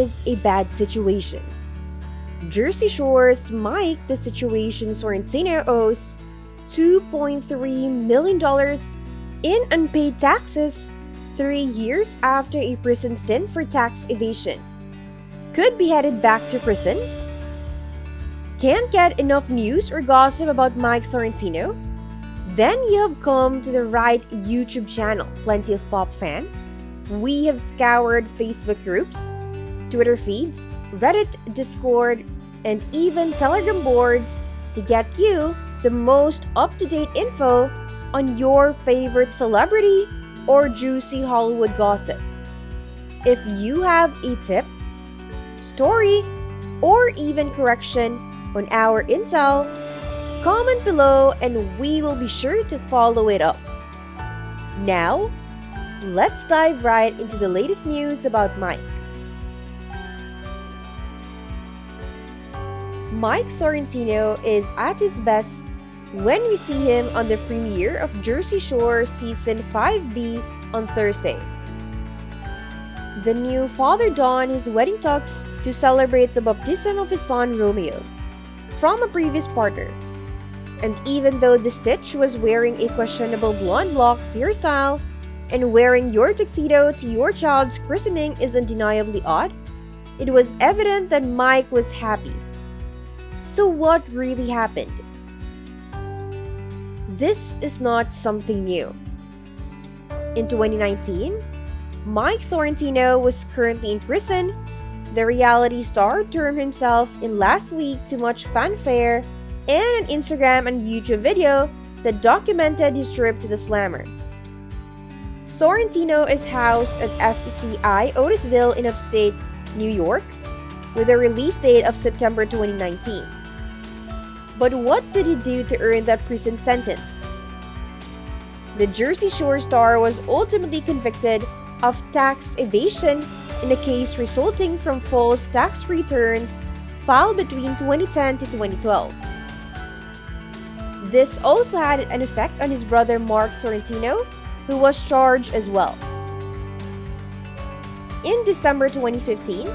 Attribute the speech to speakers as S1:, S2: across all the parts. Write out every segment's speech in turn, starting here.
S1: is a bad situation. Jersey Shore's Mike, the situation Sorrentino owes $2.3 million in unpaid taxes 3 years after a prison stint for tax evasion. Could be headed back to prison? Can't get enough news or gossip about Mike Sorrentino? Then you have come to the right YouTube channel, Plenty of Pop Fan. We have scoured Facebook groups, Twitter feeds, Reddit, Discord, and even Telegram boards to get you the most up-to-date info on your favorite celebrity or juicy Hollywood gossip. If you have a tip, story, or even correction on our intel, comment below and we will be sure to follow it up. Now, let's dive right into the latest news about Mike. Mike Sorrentino is at his best when we see him on the premiere of Jersey Shore Season 5B on Thursday. The new father donned his wedding tux to celebrate the baptism of his son Romeo from a previous partner. And even though the Stitch was wearing a questionable blonde locks hairstyle, and wearing your tuxedo to your child's christening is undeniably odd, it was evident that Mike was happy. So what really happened? This is not something new. In 2019, Mike Sorrentino was currently in prison. The reality star turned himself in last week to much fanfare and an Instagram and YouTube video that documented his trip to the slammer. Sorrentino is housed at FCI Otisville in upstate New York with a release date of September 2019. But what did he do to earn that prison sentence? The Jersey Shore star was ultimately convicted of tax evasion in a case resulting from false tax returns filed between 2010 to 2012. This also had an effect on his brother Mark Sorrentino, who was charged as well. In December 2015,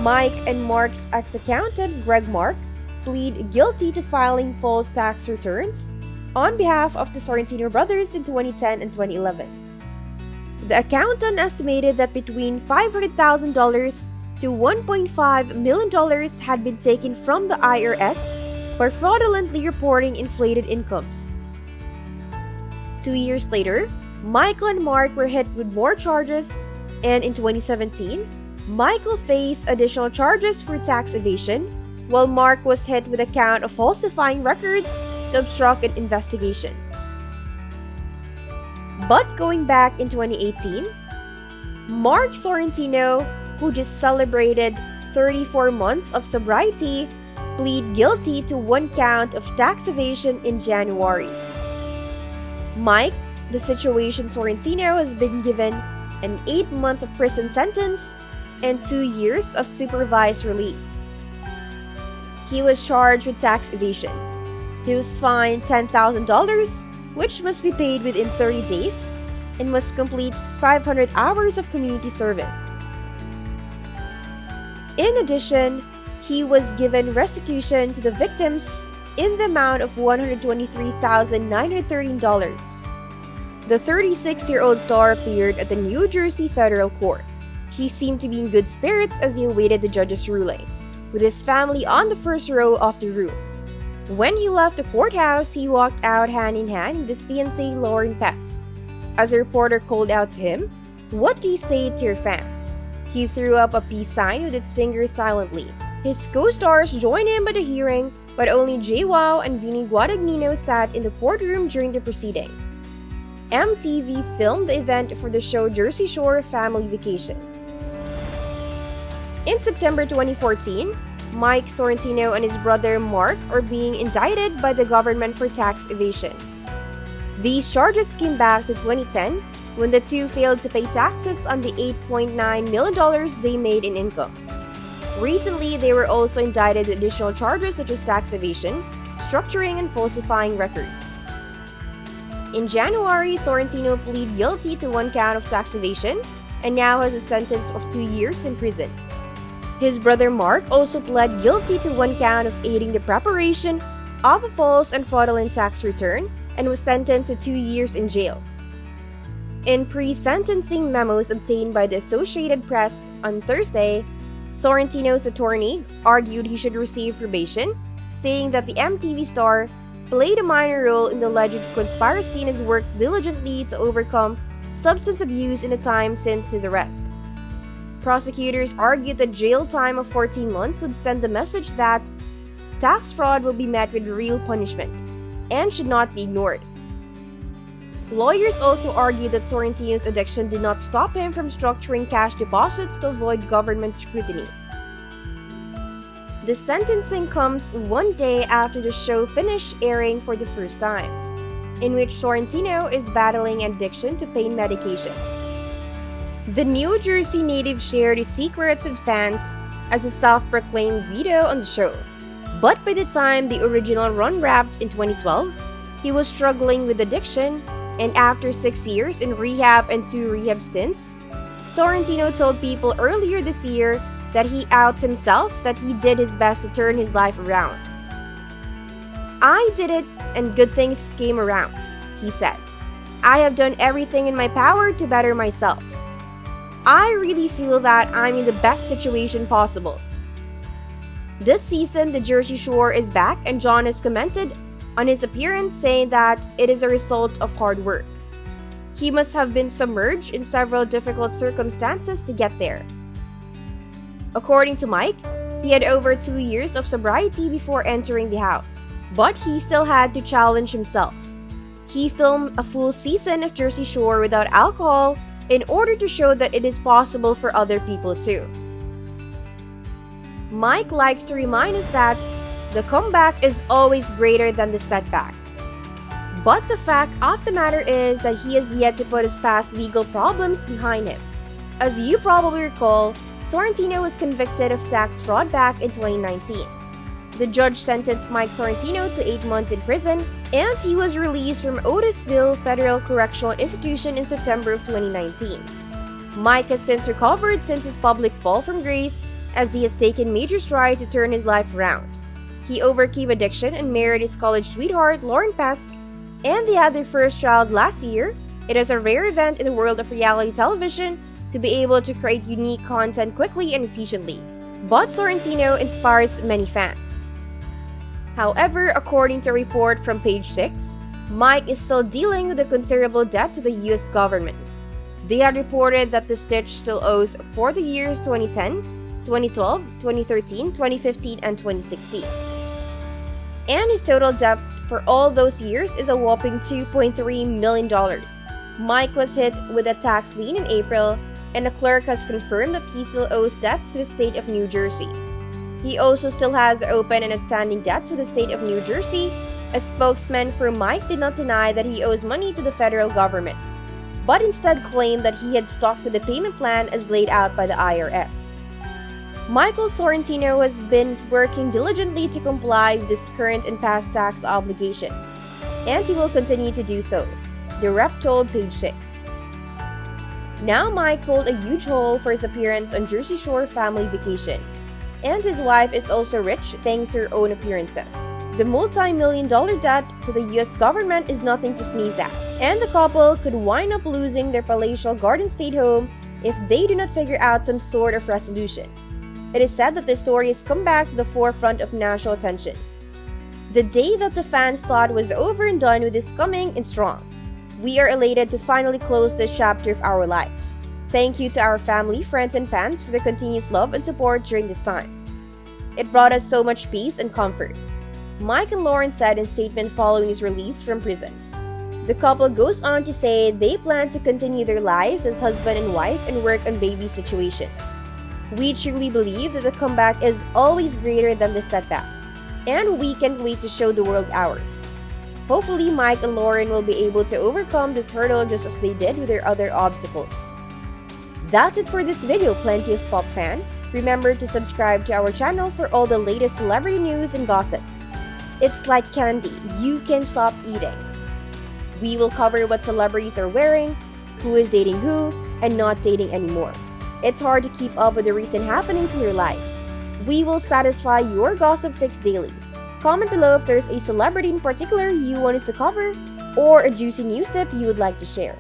S1: Mike and Mark's ex-accountant Greg Mark plead guilty to filing false tax returns on behalf of the Sorrentino brothers in 2010 and 2011. The accountant estimated that between $500,000 to $1.5 million had been taken from the IRS by fraudulently reporting inflated incomes. 2 years later, Michael and Mark were hit with more charges, and in 2017, Michael faced additional charges for tax evasion, while Mark was hit with a count of falsifying records to obstruct an investigation. But going back in 2018, Mark Sorrentino, who just celebrated 34 months of sobriety, pleaded guilty to one count of tax evasion in January. Mike, the situation Sorrentino, has been given an 8-month prison sentence and 2 years of supervised release. He was charged with tax evasion. He was fined $10,000, which must be paid within 30 days, and must complete 500 hours of community service. In addition, he was given restitution to the victims in the amount of $123,913. The 36-year-old star appeared at the New Jersey Federal Court. He seemed to be in good spirits as he awaited the judge's ruling, with his family on the first row of the room. When he left the courthouse, he walked out hand in hand with his fiancée Lauren Pess. As a reporter called out to him, "What do you say to your fans?" He threw up a peace sign with its fingers silently. His co-stars joined him at the hearing, but only JWoww and Vinny Guadagnino sat in the courtroom during the proceeding. MTV filmed the event for the show Jersey Shore Family Vacation. In September 2014, Mike Sorrentino and his brother Mark are being indicted by the government for tax evasion. These charges came back to 2010 when the two failed to pay taxes on the $8.9 million they made in income. Recently, they were also indicted with additional charges such as tax evasion, structuring, and falsifying records. In January, Sorrentino pleaded guilty to one count of tax evasion and now has a sentence of 2 years in prison. His brother Mark also pled guilty to one count of aiding the preparation of a false and fraudulent tax return and was sentenced to 2 years in jail. In pre-sentencing memos obtained by the Associated Press on Thursday, Sorrentino's attorney argued he should receive probation, saying that the MTV star played a minor role in the alleged conspiracy and has worked diligently to overcome substance abuse in the time since his arrest. Prosecutors argued that jail time of 14 months would send the message that tax fraud will be met with real punishment and should not be ignored. Lawyers also argued that Sorrentino's addiction did not stop him from structuring cash deposits to avoid government scrutiny. The sentencing comes one day after the show finished airing for the first time, in which Sorrentino is battling an addiction to pain medication. The New Jersey native shared his secrets with fans as a self-proclaimed Guido on the show, but by the time the original run wrapped in 2012, he was struggling with addiction, and after 6 years in rehab and 2 rehab stints, Sorrentino told people earlier this year that he outs himself that he did his best to turn his life around. "I did it and good things came around," he said. "I have done everything in my power to better myself. I really feel that I'm in the best situation possible." This season, the Jersey Shore is back, and John has commented on his appearance, saying that it is a result of hard work. He must have been submerged in several difficult circumstances to get there. According to Mike, he had over 2 years of sobriety before entering the house, but he still had to challenge himself. He filmed a full season of Jersey Shore without alcohol in order to show that it is possible for other people too. Mike likes to remind us that the comeback is always greater than the setback. But the fact of the matter is that he has yet to put his past legal problems behind him. As you probably recall, Sorrentino was convicted of tax fraud back in 2019. The judge sentenced Mike Sorrentino to 8 months in prison, and he was released from Otisville Federal Correctional Institution in September of 2019. Mike has since recovered since his public fall from grace, as he has taken major strides to turn his life around. He overcame addiction and married his college sweetheart, Lauren Pesk, and they had their first child last year. It is a rare event in the world of reality television to be able to create unique content quickly and efficiently. But Sorrentino inspires many fans. However, according to a report from Page 6, Mike is still dealing with a considerable debt to the US government. They had reported that the Stitch still owes for the years 2010, 2012, 2013, 2015, and 2016. And his total debt for all those years is a whopping $2.3 million. Mike was hit with a tax lien in April, and a clerk has confirmed that he still owes debts to the state of New Jersey. He also still has open and outstanding debt to the state of New Jersey. A spokesman for Mike did not deny that he owes money to the federal government, but instead claimed that he had stuck with the payment plan as laid out by the IRS. Michael Sorrentino has been working diligently to comply with his current and past tax obligations, and he will continue to do so, the rep told Page 6. Now Mike pulled a huge haul for his appearance on Jersey Shore Family Vacation, and his wife is also rich thanks to her own appearances. The multi-million-dollar debt to the US government is nothing to sneeze at, and the couple could wind up losing their palatial Garden State home if they do not figure out some sort of resolution. It is said that the story has come back to the forefront of national attention. The day that the fans thought was over and done with is coming in strong. We are elated to finally close this chapter of our life. Thank you to our family, friends, and fans for their continuous love and support during this time. It brought us so much peace and comfort, Mike and Lauren said in a statement following his release from prison. The couple goes on to say they plan to continue their lives as husband and wife and work on baby situations. We truly believe that the comeback is always greater than the setback, and we can't wait to show the world ours. Hopefully, Mike and Lauren will be able to overcome this hurdle just as they did with their other obstacles. That's it for this video, Plenty of Pop fan. Remember to subscribe to our channel for all the latest celebrity news and gossip. It's like candy, you can't stop eating. We will cover what celebrities are wearing, who is dating who, and not dating anymore. It's hard to keep up with the recent happenings in their lives. We will satisfy your gossip fix daily. Comment below if there's a celebrity in particular you want us to cover or a juicy news tip you would like to share.